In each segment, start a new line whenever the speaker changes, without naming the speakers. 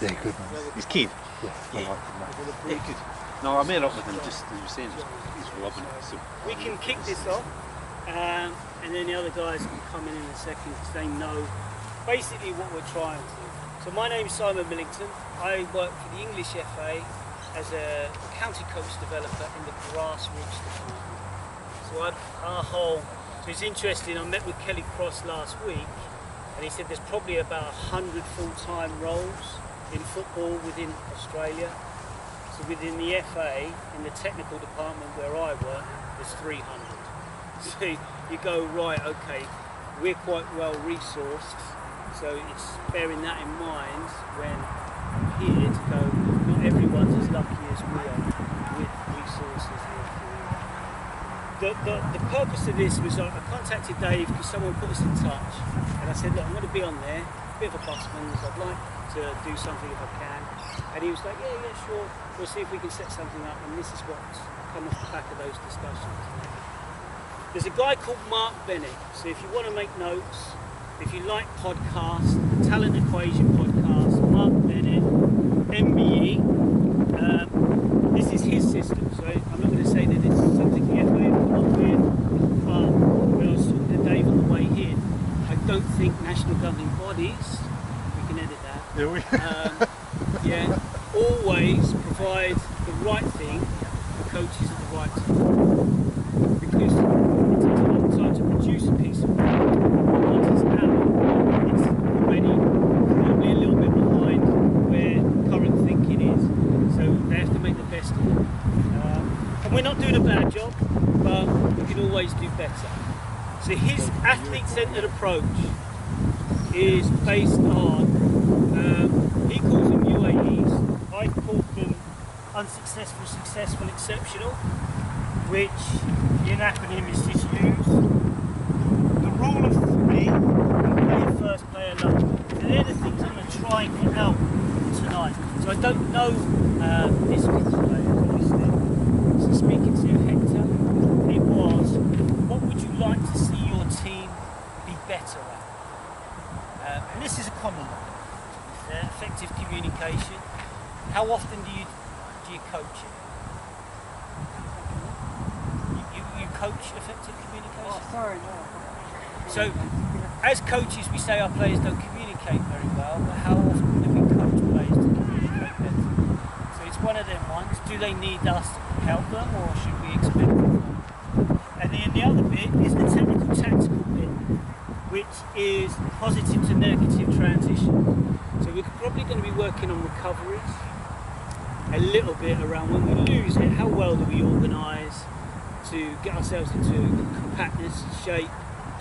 Yeah, good man.
He's keen.
Yeah, I like him, mate.
Yeah, good. No, I made up with him just as you were saying, he's loving it. So
We can kick this off, and then the other guys can come in a second because they know basically what we're trying to do. So my name's Simon Millington. I work for the English FA as a county coach developer in the grassroots department. So so it's interesting, I met with Kelly Cross last week and he said there's probably about 100 full-time roles in football within Australia. So within the FA, in the technical department where I work, there's 300. So you go, right, okay, we're quite well resourced, so it's bearing that in mind when I'm here to go, not everyone's as lucky as we are with resources here. The purpose of this was I contacted Dave because someone put us in touch and I said, look, I'm going to be on there, a bit of a busman, so I'd like to do something if I can. And he was like, yeah, sure, we'll see if we can set something up, and this is what's come off the back of those discussions. There's a guy called Mark Bennett, so if you want to make notes, if you like podcasts, Talent Equation podcast, Mark Bennett, MBE, this is his system, so I'm not going to say that it's something the FA have come up with, but when I was talking to Dave on the way here, I don't think national governing bodies, we can edit that, always provide the right thing for coaches at the right time. Because it takes a long time to produce a piece of work. Once it's out, it's already probably a little bit behind where current thinking is. So they have to make the best of it. And we're not doing a bad job, but we can always do better. So his athlete-centered approach is based on, he calls them UAEs, I call them unsuccessful, successful, exceptional, which in acronym is just used. The rule of 3, player first, player last. So they're the things I'm going to try and get out tonight. So I don't know this week's players, obviously. So speaking to Hector, it was, what would you like to see your team be better at? And this is a common one. Effective communication. How often do you coach it? You coach effective communication?
Oh, sorry, no.
So, as coaches, we say our players don't communicate very well, but how often do we coach players to communicate better? So it's one of them ones. Do they need us to help them, or should we expect it from them? And then the other bit is the technical tactical bit, which is positive to negative transition. So we're probably going to be working on recoveries, a little bit around when we lose it, how well do we organise to get ourselves into compactness, shape,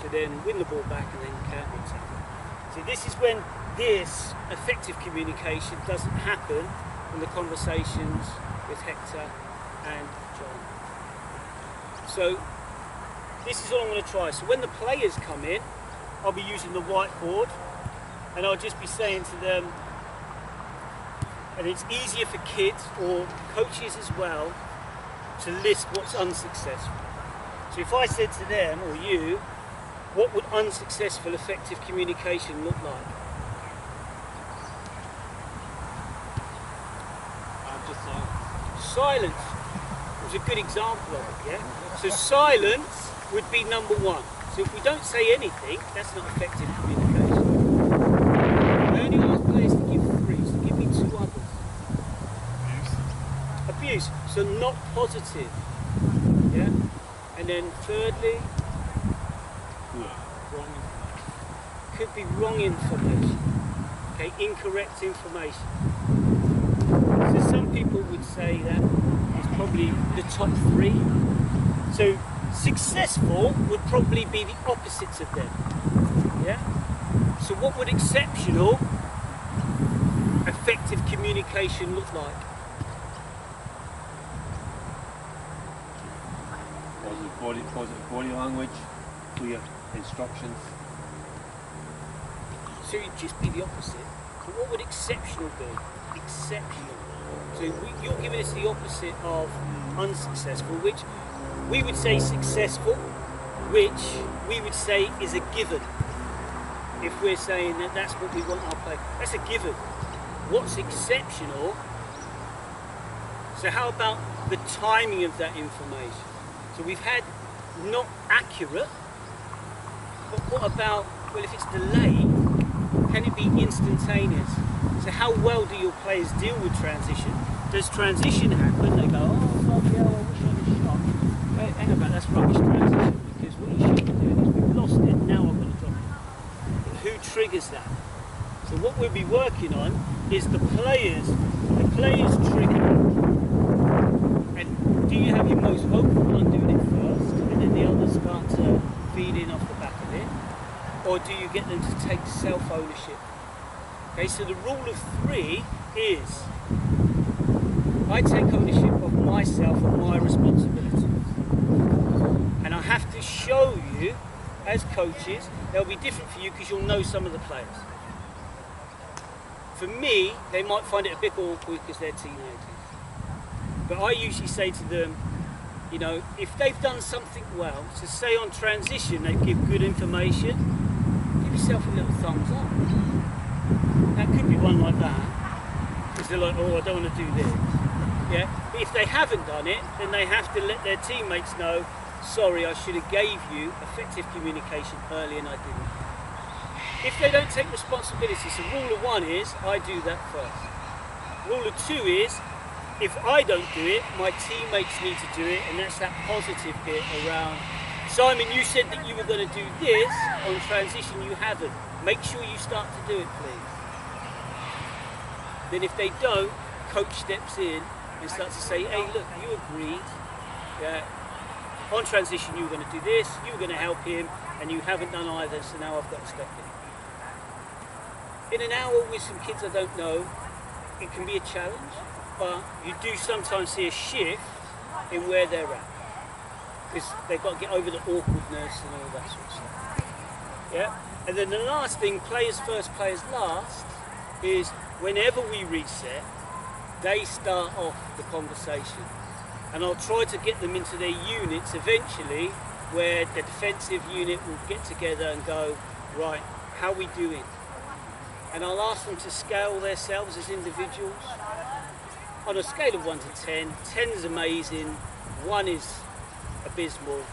to then win the ball back and then counter-attack. So this is when this effective communication doesn't happen in the conversations with Hector and John. So this is all I'm going to try. So when the players come in, I'll be using the whiteboard and I'll just be saying to them, and it's easier for kids or coaches as well to list what's unsuccessful. So if I said to them or you, what would unsuccessful effective communication look like?
just silence.
Silence was a good example of it, yeah? So silence would be number 1. So if we don't say anything, that's not effective communication. I only ask players to give 3, so give me 2 others. Abuse, so not positive, yeah? And then thirdly, could be wrong information, okay, incorrect information. So some people would say that it's probably the top 3. So successful would probably be the opposites of them, yeah? So what would exceptional, effective communication look like?
Positive body language, clear instructions.
So it'd just be the opposite. So what would exceptional be? Exceptional. So you're giving us the opposite of unsuccessful, which we would say successful, which we would say is a given. If we're saying that that's what we want our play, that's a given. what's exceptional? So how about the timing of that information? So we've had not accurate, but what about, well, if it's delayed, can it be instantaneous? So how well do your players deal with transition? Does transition happen? They go, oh, bloody hell, I wish I had a shot. Hey, hang about, that's rubbish transition, because what you should be doing is we've lost it, now I've got to drop it. But who triggers that? So what we'll be working on is the players trigger. And do you have your most vocal one doing it first, and then the others start to feed in off the back of it? Or do you get them to take self-ownership? Okay, so the rule of 3 is I take ownership of myself and my responsibilities. And I have to show you, as coaches, they'll be different for you because you'll know some of the players. For me, they might find it a bit awkward because they're teenagers. But I usually say to them, you know, if they've done something well, so say on transition they give good information, give yourself a little thumbs up. That could be one like that, because they're like, oh, I don't want to do this. Yeah. But if they haven't done it, then they have to let their teammates know, sorry, I should have gave you effective communication early and I didn't. If they don't take responsibility, so rule of 1 is, I do that first. Rule of 2 is, if I don't do it, my teammates need to do it, and that's that positive bit around, Simon, you said that you were going to do this on transition, you haven't. Make sure you start to do it, please. Then if they don't, coach steps in and starts to say, hey, look, you agreed. Yeah, on transition, you were going to do this, you were going to help him, and you haven't done either, so now I've got to step in. In an hour with some kids I don't know, it can be a challenge, but you do sometimes see a shift in where they're at. Because they've got to get over the awkwardness and all that sort of stuff. Yeah? And then the last thing, players first, players last, is whenever we reset, they start off the conversation. And I'll try to get them into their units eventually, where the defensive unit will get together and go, right, how are we doing? And I'll ask them to scale themselves as individuals. On a scale of 1 to 10, 10 is amazing, 1 is abysmal.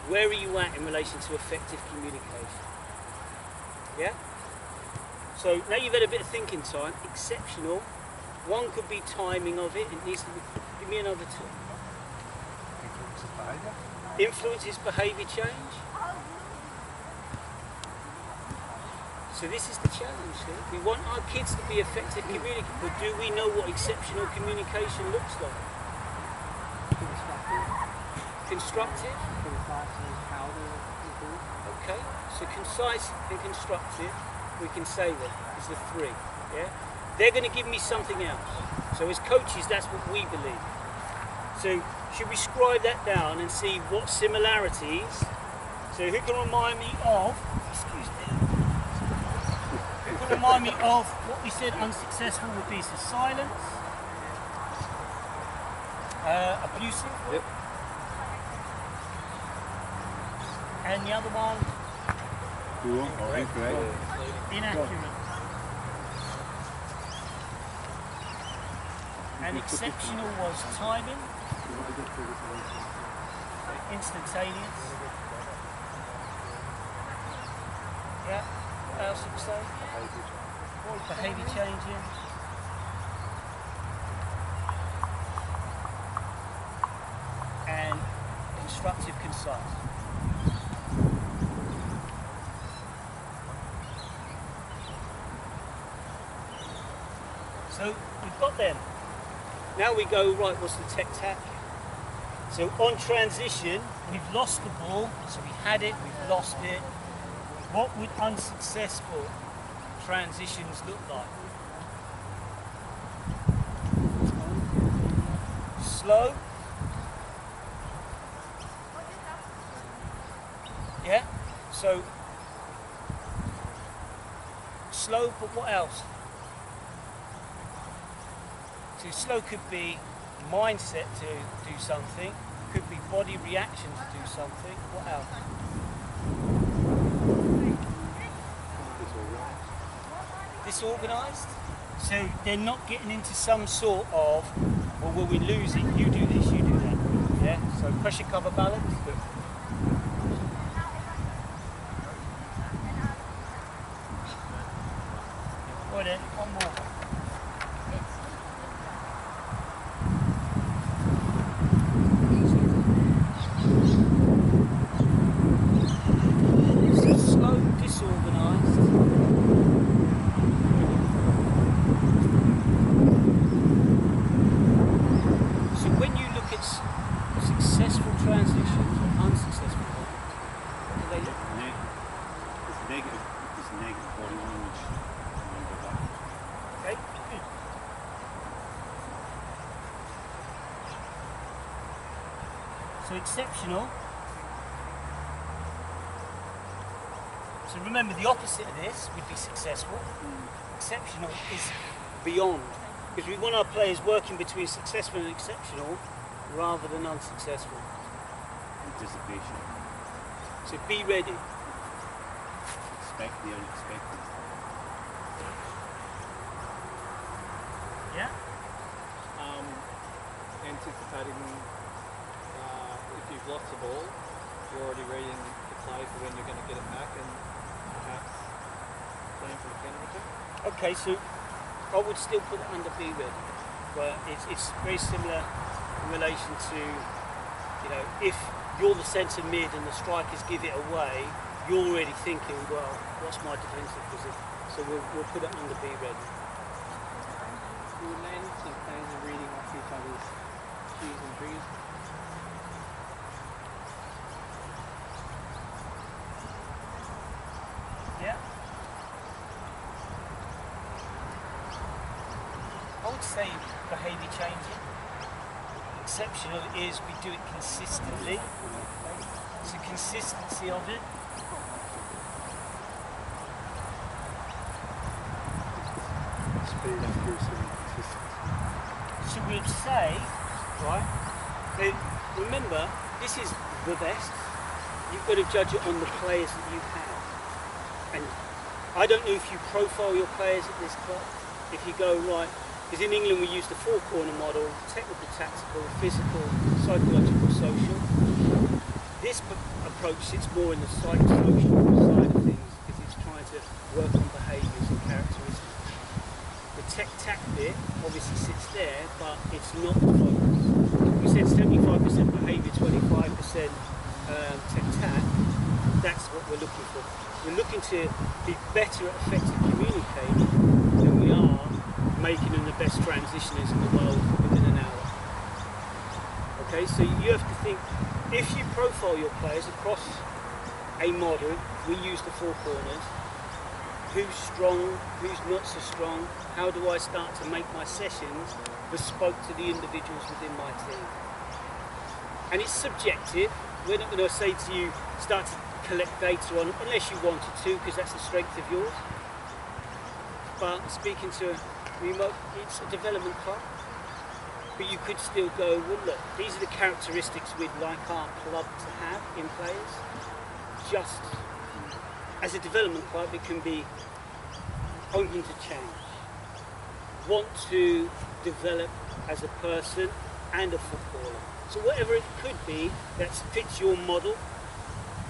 Where are you at in relation to effective communication? Yeah? So now you've had a bit of thinking time, exceptional. 1 could be timing of it, it needs to be, give me another 2. Influences behaviour change. So this is the challenge here. We want our kids to be effective communicators, but do we know what exceptional communication looks like? Constructive? Okay, so concise and constructive, we can say that is the 3. Yeah? They're going to give me something else. So as coaches, that's what we believe. So should we scribe that down and see what similarities? So who can remind me of, excuse me, who can remind me of what we said unsuccessful would be? So silence, abusive,
Yep.
and the other one,
Incorrect.
inaccurate. And exceptional was timing, instantaneous. Yeah, what else did we say? Behaviour changing. And constructive concise. So we've got them. Now we go, right, what's the tech-tac? So on transition, we've lost the ball, so we had it, we've lost it. What would unsuccessful transitions look like? Slow. Yeah? So, slow, but what else? So slow could be mindset to do something, could be body reaction to do something. What else? Disorganised. So they're not getting into some sort of, well, will we lose it? You do this, you do that. Yeah. So pressure cover balance. Right then, one more. So slow, disorganised. So when you look at successful transitions or unsuccessful ones, what do they look like?
It's negative body language. Remember that.
Okay, good. So exceptional. So remember, the opposite of this would be successful. Exceptional is beyond, because we want our players working between successful and exceptional rather than unsuccessful.
Anticipation.
So be ready.
Expect the unexpected.
Yeah.
Anticipating if you've lost the ball, you're already reading the play for when you're going to get it back and perhaps playing for the penalty.
Okay, so I would still put it under be ready, but it's very similar in relation to, you know, if you're the centre mid and the strikers give it away, you're already thinking, well, what's my defensive position? So we'll put it under be ready.
You would land some players are reading off each other's cues and triggers.
Yeah. I would say behaviour changing. Exceptional is we do it consistently. It's the consistency of it.
Speed, accuracy, and consistency.
So we'd say, right, now remember, this is the best. You've got to judge it on the players that you have. And I don't know if you profile your players at this club. If you go, right, because in England we use the four-corner model, technical, tactical, physical, psychological, social. This approach sits more in the psychosocial side of things because it's trying to work on behaviours and characteristics. The tech-tac bit obviously sits there, but it's not the focus. We said 75% behaviour, 25% tech-tac. That's what we're looking for. We're looking to be better at effective communicating than we are making them the best transitioners in the world within an hour. Okay, so you have to think, if you profile your players across a model, we use the four corners. Who's strong, who's not so strong, how do I start to make my sessions bespoke to the individuals within my team? And it's subjective. We're not going to say to you, start to collect data on, unless you wanted to, because that's the strength of yours. But speaking to a remote, it's a development club. But you could still go, well look, these are the characteristics we'd like our club to have in players. Just as a development club, it can be open to change. Want to develop as a person and a footballer. So whatever it could be that fits your model,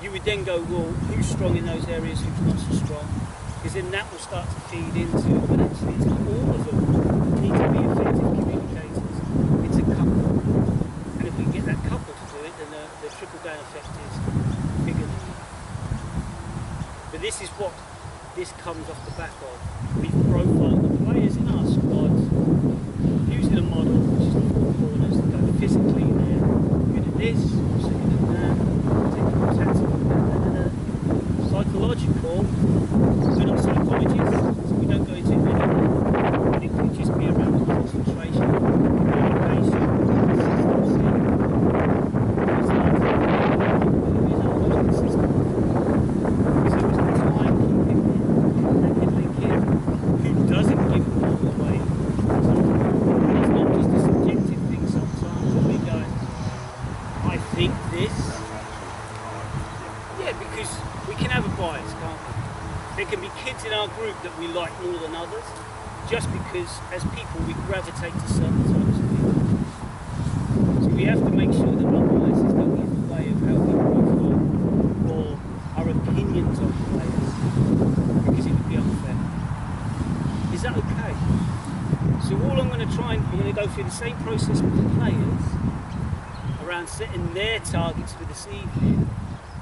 you would then go, well, who's strong in those areas, who's not so strong? Because then that will start to feed into, but actually it's not all of them need to be effective communicators. It's a couple. And if we can get that couple to do it, then the trickle-down effect is bigger than that. But this is what this comes off the back of. We've profiled the players in our squad using a model, which is the four corners that go physically there. Good at this, also good at that, technical, tactical, psychological. We're not psychologists, so we don't go into it anymore. But it could just be around concentration, communication, consistency. These are the most consistent. So it's the timekeeping that can link in. Who doesn't give the ball away? It's not just a subjective thing sometimes when we go, I think this. Yeah, because we can have a bias, can't we? There can be kids in our group that we like more than others, just because because as people we gravitate to certain types of people. So we have to make sure that our biases don't get in the way of how we perform or our opinions on players, because it would be unfair. Is that okay? So all I'm going to go through the same process with the players around setting their targets for this evening,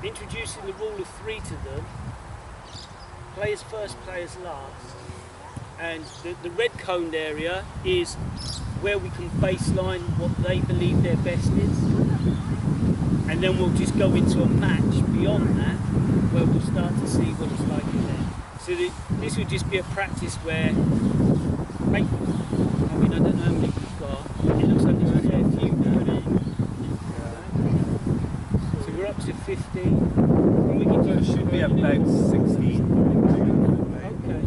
introducing the rule of 3 to them, players first, players last, and the red coned area is where we can baseline what they believe their best is, and then we'll just go into a match beyond that where we'll start to see what it's like in there. So this would just be a practice where, I mean, I don't know how many we've got, it looks like there's a fair few now. So we're up to 50, and we can do
It should be about 16.
Okay.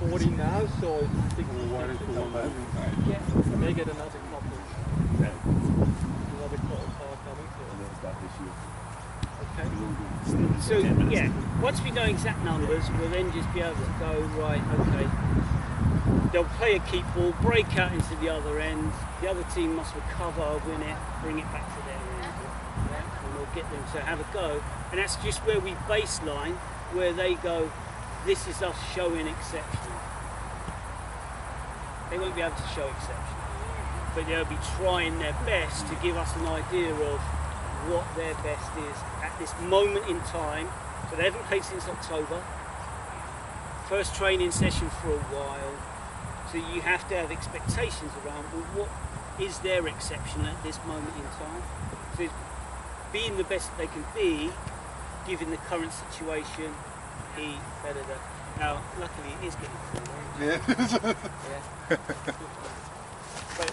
40 now, so it's 60.
Yeah.
They get another couple. Another car coming through. Okay.
So yeah, once we know exact numbers, we'll then just be able to go, right, okay, they'll play a keep ball, break out into the other end, the other team must recover, win it, bring it back to their end, yeah? And we'll get them to have a go. And that's just where we baseline, where they go, this is us showing exception. They won't be able to show exception, but they'll be trying their best to give us an idea of what their best is at this moment in time. So they haven't played since October, first training session for a while, so you have to have expectations around, well, what is their exception at this moment in time? So being the best that they can be, given the current situation, be better than. Now, luckily it is getting through.
Yeah.
Yeah. But